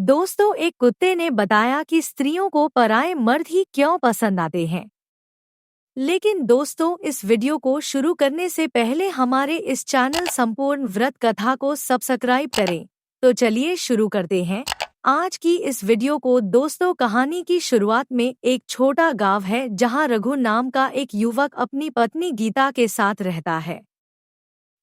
दोस्तों, एक कुत्ते ने बताया कि स्त्रियों को पराये मर्द ही क्यों पसंद आते हैं। लेकिन दोस्तों, इस वीडियो को शुरू करने से पहले हमारे इस चैनल संपूर्ण व्रत कथा को सब्सक्राइब करें। तो चलिए शुरू करते हैं आज की इस वीडियो को। दोस्तों, कहानी की शुरुआत में एक छोटा गांव है जहां रघु नाम का एक युवक अपनी पत्नी गीता के साथ रहता है।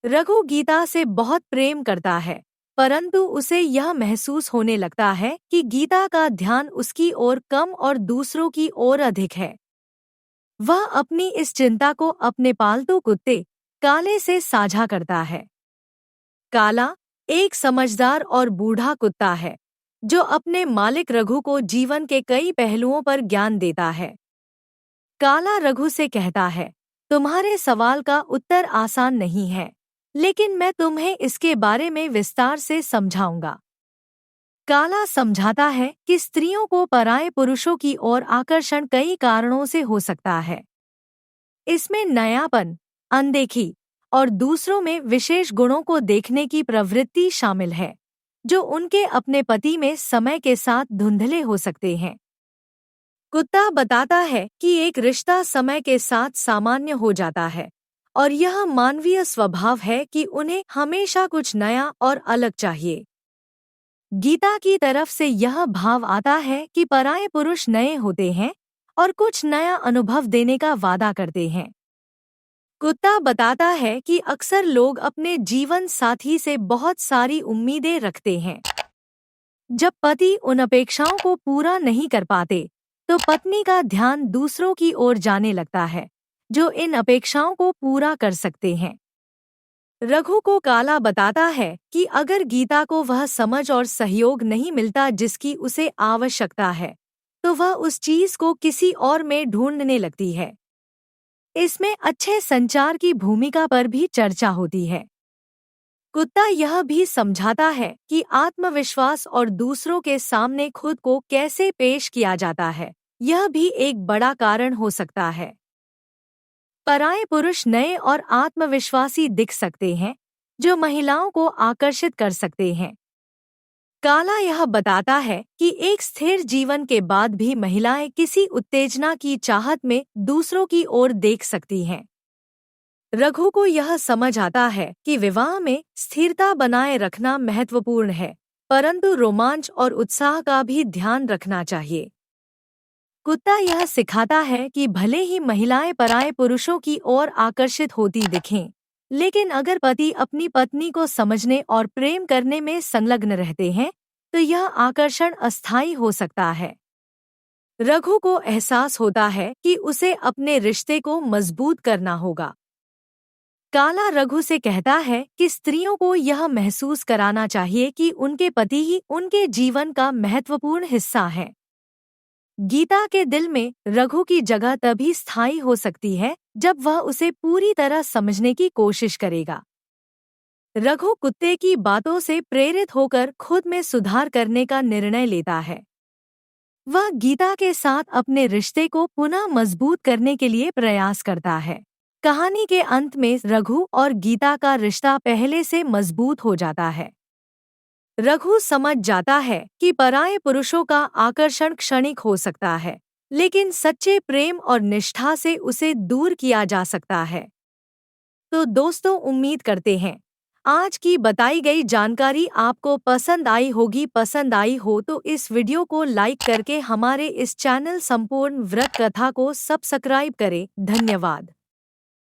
रघु गीता से बहुत प्रेम करता है, परंतु उसे यह महसूस होने लगता है कि गीता का ध्यान उसकी ओर कम और दूसरों की ओर अधिक है। वह अपनी इस चिंता को अपने पालतू कुत्ते काले से साझा करता है। काला एक समझदार और बूढ़ा कुत्ता है जो अपने मालिक रघु को जीवन के कई पहलुओं पर ज्ञान देता है। काला रघु से कहता है, तुम्हारे सवाल का उत्तर आसान नहीं है, लेकिन मैं तुम्हें इसके बारे में विस्तार से समझाऊंगा। काला समझाता है कि स्त्रियों को पराये पुरुषों की ओर आकर्षण कई कारणों से हो सकता है। इसमें नयापन, अनदेखी और दूसरों में विशेष गुणों को देखने की प्रवृत्ति शामिल है, जो उनके अपने पति में समय के साथ धुंधले हो सकते हैं। कुत्ता बताता है कि एक रिश्ता समय के साथ सामान्य हो जाता है और यह मानवीय स्वभाव है कि उन्हें हमेशा कुछ नया और अलग चाहिए। गीता की तरफ से यह भाव आता है कि पराये पुरुष नए होते हैं और कुछ नया अनुभव देने का वादा करते हैं। कुत्ता बताता है कि अक्सर लोग अपने जीवन साथी से बहुत सारी उम्मीदें रखते हैं। जब पति उन अपेक्षाओं को पूरा नहीं कर पाते, तो पत्नी का ध्यान दूसरों की ओर जाने लगता है जो इन अपेक्षाओं को पूरा कर सकते हैं। रघु को काला बताता है कि अगर गीता को वह समझ और सहयोग नहीं मिलता जिसकी उसे आवश्यकता है, तो वह उस चीज को किसी और में ढूंढने लगती है। इसमें अच्छे संचार की भूमिका पर भी चर्चा होती है। कुत्ता यह भी समझाता है कि आत्मविश्वास और दूसरों के सामने खुद को कैसे पेश किया जाता है, यह भी एक बड़ा कारण हो सकता है। पराये पुरुष नए और आत्मविश्वासी दिख सकते हैं, जो महिलाओं को आकर्षित कर सकते हैं। काला यह बताता है कि एक स्थिर जीवन के बाद भी महिलाएं किसी उत्तेजना की चाहत में दूसरों की ओर देख सकती हैं। रघु को यह समझ आता है कि विवाह में स्थिरता बनाए रखना महत्वपूर्ण है, परंतु रोमांच और उत्साह का भी ध्यान रखना चाहिए। कुत्ता यह सिखाता है कि भले ही महिलाएं पराये पुरुषों की ओर आकर्षित होती दिखें, लेकिन अगर पति अपनी पत्नी को समझने और प्रेम करने में संलग्न रहते हैं, तो यह आकर्षण अस्थायी हो सकता है। रघु को एहसास होता है कि उसे अपने रिश्ते को मजबूत करना होगा। काला रघु से कहता है कि स्त्रियों को यह महसूस कराना चाहिए कि उनके पति ही उनके जीवन का महत्वपूर्ण हिस्सा है। गीता के दिल में रघु की जगह तभी स्थायी हो सकती है जब वह उसे पूरी तरह समझने की कोशिश करेगा। रघु कुत्ते की बातों से प्रेरित होकर खुद में सुधार करने का निर्णय लेता है। वह गीता के साथ अपने रिश्ते को पुनः मजबूत करने के लिए प्रयास करता है। कहानी के अंत में रघु और गीता का रिश्ता पहले से मजबूत हो जाता है। रघु समझ जाता है कि पराये पुरुषों का आकर्षण क्षणिक हो सकता है, लेकिन सच्चे प्रेम और निष्ठा से उसे दूर किया जा सकता है। तो दोस्तों, उम्मीद करते हैं आज की बताई गई जानकारी आपको पसंद आई होगी। पसंद आई हो तो इस वीडियो को लाइक करके हमारे इस चैनल संपूर्ण व्रत कथा को सब्सक्राइब करें। धन्यवाद।